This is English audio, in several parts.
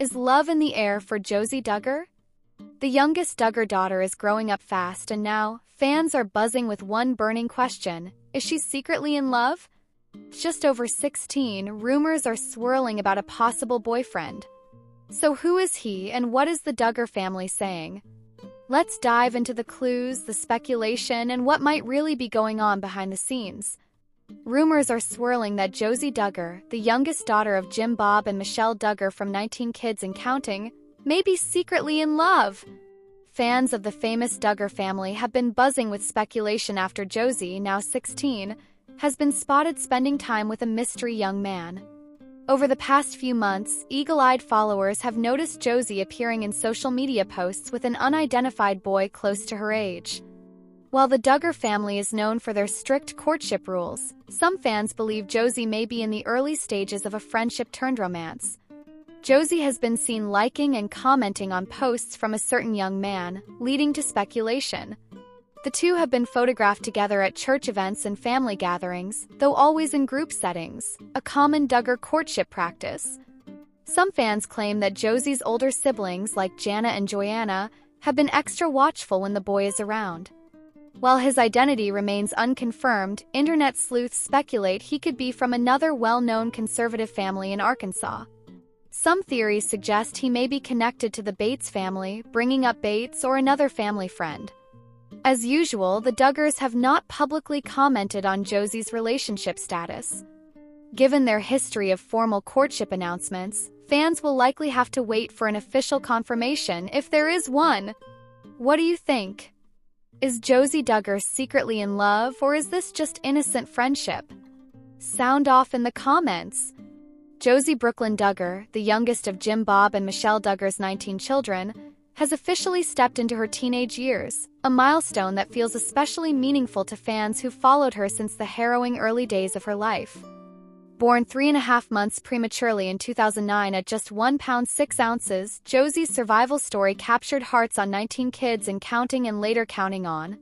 Is love in the air for Josie Duggar? The youngest Duggar daughter is growing up fast, and now fans are buzzing with one burning question: is she secretly in love? Just over 16, rumors are swirling about a possible boyfriend. So who is he, and what is the Duggar family saying? Let's dive into the clues, the speculation, and what might really be going on behind the scenes. Rumors are swirling that Josie Duggar, the youngest daughter of Jim Bob and Michelle Duggar from 19 Kids and Counting, may be secretly in love. Fans of the famous Duggar family have been buzzing with speculation after Josie, now 16, has been spotted spending time with a mystery young man. Over the past few months, eagle-eyed followers have noticed Josie appearing in social media posts with an unidentified boy close to her age. While the Duggar family is known for their strict courtship rules, some fans believe Josie may be in the early stages of a friendship-turned-romance. Josie has been seen liking and commenting on posts from a certain young man, leading to speculation. The two have been photographed together at church events and family gatherings, though always in group settings, a common Duggar courtship practice. Some fans claim that Josie's older siblings, like Jana and Joanna, have been extra watchful when the boy is around. While his identity remains unconfirmed, internet sleuths speculate he could be from another well-known conservative family in Arkansas. Some theories suggest he may be connected to the Bates family, bringing up Bates or another family friend. As usual, the Duggars have not publicly commented on Josie's relationship status. Given their history of formal courtship announcements, fans will likely have to wait for an official confirmation if there is one. What do you think? Is Josie Duggar secretly in love, or is this just innocent friendship? Sound off in the comments. Josie Brooklyn Duggar, the youngest of Jim Bob and Michelle Duggar's 19 children, has officially stepped into her teenage years, a milestone that feels especially meaningful to fans who followed her since the harrowing early days of her life. Born 3.5 months prematurely in 2009 at just 1 pound 6 ounces, Josie's survival story captured hearts on 19 Kids and Counting and later Counting On.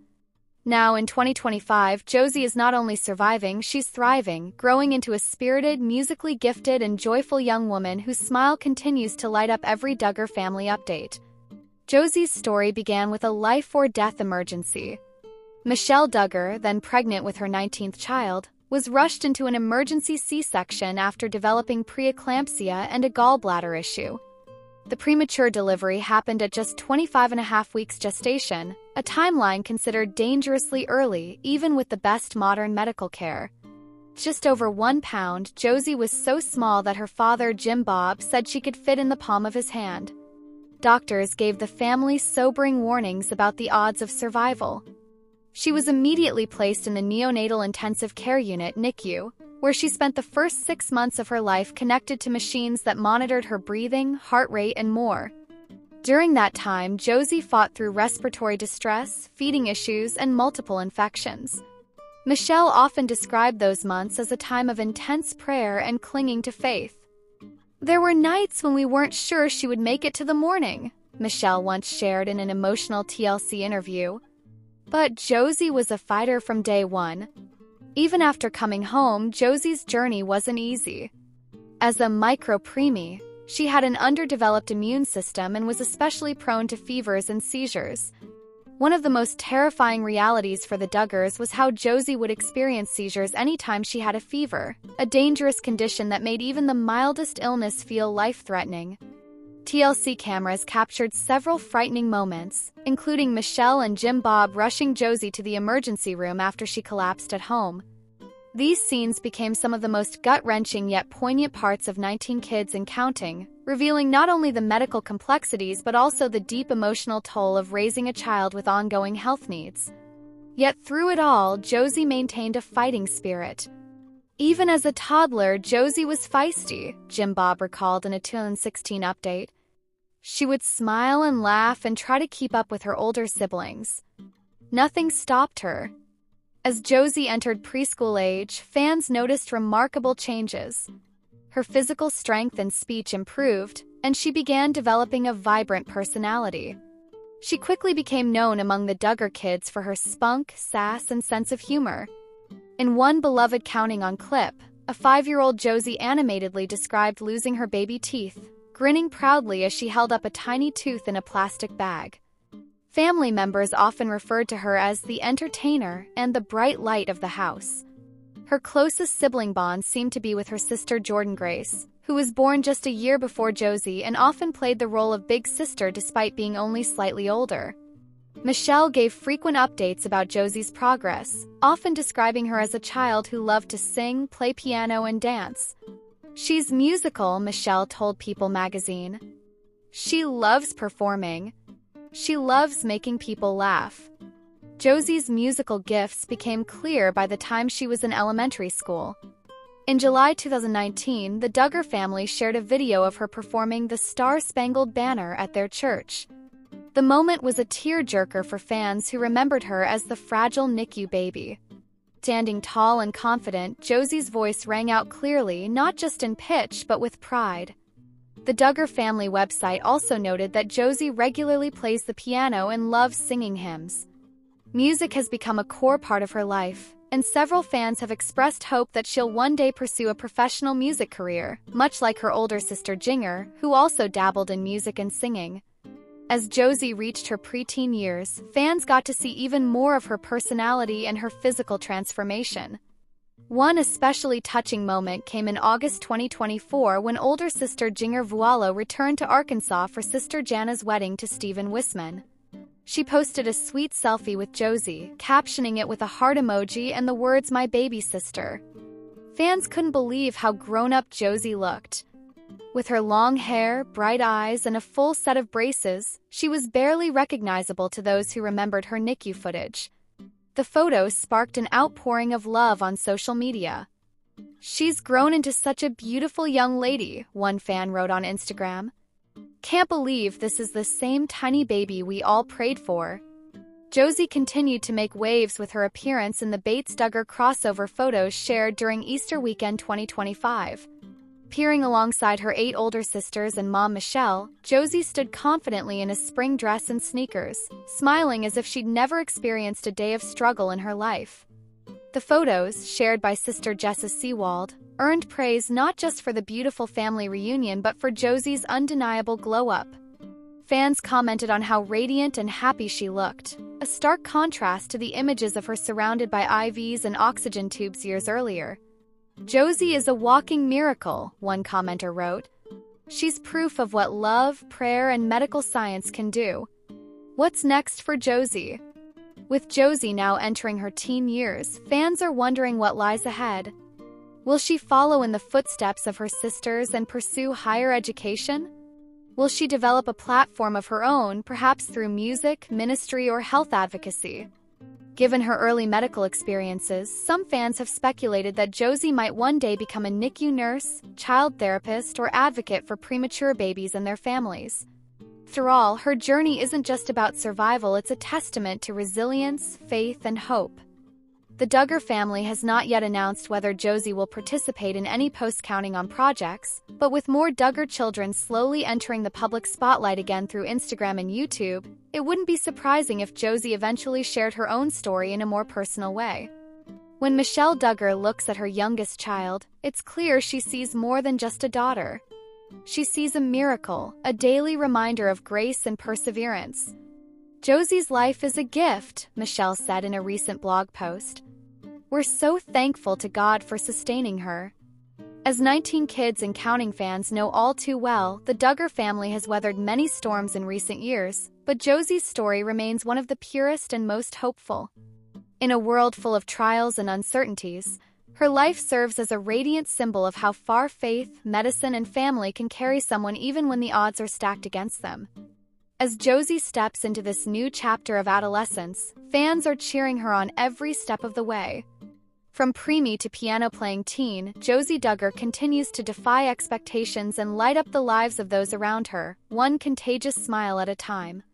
Now, in 2025, Josie is not only surviving, she's thriving, growing into a spirited, musically gifted, and joyful young woman whose smile continues to light up every Duggar family update. Josie's story began with a life-or-death emergency. Michelle Duggar, then pregnant with her 19th child, was rushed into an emergency C-section after developing preeclampsia and a gallbladder issue. The premature delivery happened at just 25.5 weeks gestation, a timeline considered dangerously early even with the best modern medical care. Just over 1 pound, Josie was so small that her father, Jim Bob, said she could fit in the palm of his hand. Doctors gave the family sobering warnings about the odds of survival. She was immediately placed in the neonatal intensive care unit (NICU), where she spent the first 6 months of her life connected to machines that monitored her breathing, heart rate, and more. During that time, Josie fought through respiratory distress, feeding issues, and multiple infections. Michelle often described those months as a time of intense prayer and clinging to faith. "There were nights when we weren't sure she would make it to the morning," Michelle once shared in an emotional TLC interview. But Josie was a fighter from day one. Even after coming home, Josie's journey wasn't easy. As a micro-preemie, she had an underdeveloped immune system and was especially prone to fevers and seizures. One of the most terrifying realities for the Duggars was how Josie would experience seizures anytime she had a fever, a dangerous condition that made even the mildest illness feel life-threatening. TLC cameras captured several frightening moments, including Michelle and Jim Bob rushing Josie to the emergency room after she collapsed at home. These scenes became some of the most gut-wrenching yet poignant parts of 19 Kids and Counting, revealing not only the medical complexities but also the deep emotional toll of raising a child with ongoing health needs. Yet through it all, Josie maintained a fighting spirit. Even as a toddler, Josie was feisty, Jim Bob recalled in a 2016 update. She would smile and laugh and try to keep up with her older siblings. Nothing stopped her. As Josie entered preschool age, fans noticed remarkable changes. Her physical strength and speech improved, and she began developing a vibrant personality. She quickly became known among the Duggar kids for her spunk, sass, and sense of humor. In one beloved Counting On clip, a 5-year-old Josie animatedly described losing her baby teeth, grinning proudly as she held up a tiny tooth in a plastic bag. Family members often referred to her as the entertainer and the bright light of the house. Her closest sibling bond seemed to be with her sister Jordan Grace, who was born just a year before Josie and often played the role of big sister despite being only slightly older. Michelle gave frequent updates about Josie's progress, often describing her as a child who loved to sing, play piano, and dance. "She's musical," Michelle told People magazine. "She loves performing. She loves making people laugh." Josie's musical gifts became clear by the time she was in elementary school. In July 2019, the Duggar family shared a video of her performing the Star-Spangled Banner at their church. The moment was a tear-jerker for fans who remembered her as the fragile NICU baby. Standing tall and confident, Josie's voice rang out clearly, not just in pitch but with pride. The Duggar family website also noted that Josie regularly plays the piano and loves singing hymns. Music has become a core part of her life, and several fans have expressed hope that she'll one day pursue a professional music career, much like her older sister Jinger, who also dabbled in music and singing. As Josie reached her preteen years, fans got to see even more of her personality and her physical transformation. One especially touching moment came in August 2024 when older sister Jinger Vualo returned to Arkansas for sister Jana's wedding to Stephen Wisman. She posted a sweet selfie with Josie, captioning it with a heart emoji and the words "My baby sister." Fans couldn't believe how grown-up Josie looked. With her long hair, bright eyes, and a full set of braces, she was barely recognizable to those who remembered her NICU footage. The photos sparked an outpouring of love on social media. "She's grown into such a beautiful young lady," one fan wrote on Instagram. "Can't believe this is the same tiny baby we all prayed for." Josie continued to make waves with her appearance in the Bates-Duggar crossover photos shared during Easter weekend 2025. Peering alongside her 8 older sisters and mom Michelle, Josie stood confidently in a spring dress and sneakers, smiling as if she'd never experienced a day of struggle in her life. The photos, shared by sister Jessa Seawald, earned praise not just for the beautiful family reunion but for Josie's undeniable glow-up. Fans commented on how radiant and happy she looked, a stark contrast to the images of her surrounded by IVs and oxygen tubes years earlier. "Josie is a walking miracle," one commenter wrote. "She's proof of what love, prayer, and medical science can do." What's next for Josie? With Josie now entering her teen years, fans are wondering what lies ahead. Will she follow in the footsteps of her sisters and pursue higher education? Will she develop a platform of her own, perhaps through music, ministry, or health advocacy? Given her early medical experiences, some fans have speculated that Josie might one day become a NICU nurse, child therapist, or advocate for premature babies and their families. After all, her journey isn't just about survival, it's a testament to resilience, faith, and hope. The Duggar family has not yet announced whether Josie will participate in any post-counting on projects, but with more Duggar children slowly entering the public spotlight again through Instagram and YouTube, it wouldn't be surprising if Josie eventually shared her own story in a more personal way. When Michelle Duggar looks at her youngest child, it's clear she sees more than just a daughter. She sees a miracle, a daily reminder of grace and perseverance. "Josie's life is a gift," Michelle said in a recent blog post. "We're so thankful to God for sustaining her." As 19 Kids and Counting fans know all too well, the Duggar family has weathered many storms in recent years, but Josie's story remains one of the purest and most hopeful. In a world full of trials and uncertainties, her life serves as a radiant symbol of how far faith, medicine, and family can carry someone even when the odds are stacked against them. As Josie steps into this new chapter of adolescence, fans are cheering her on every step of the way. From preemie to piano-playing teen, Josie Duggar continues to defy expectations and light up the lives of those around her, one contagious smile at a time.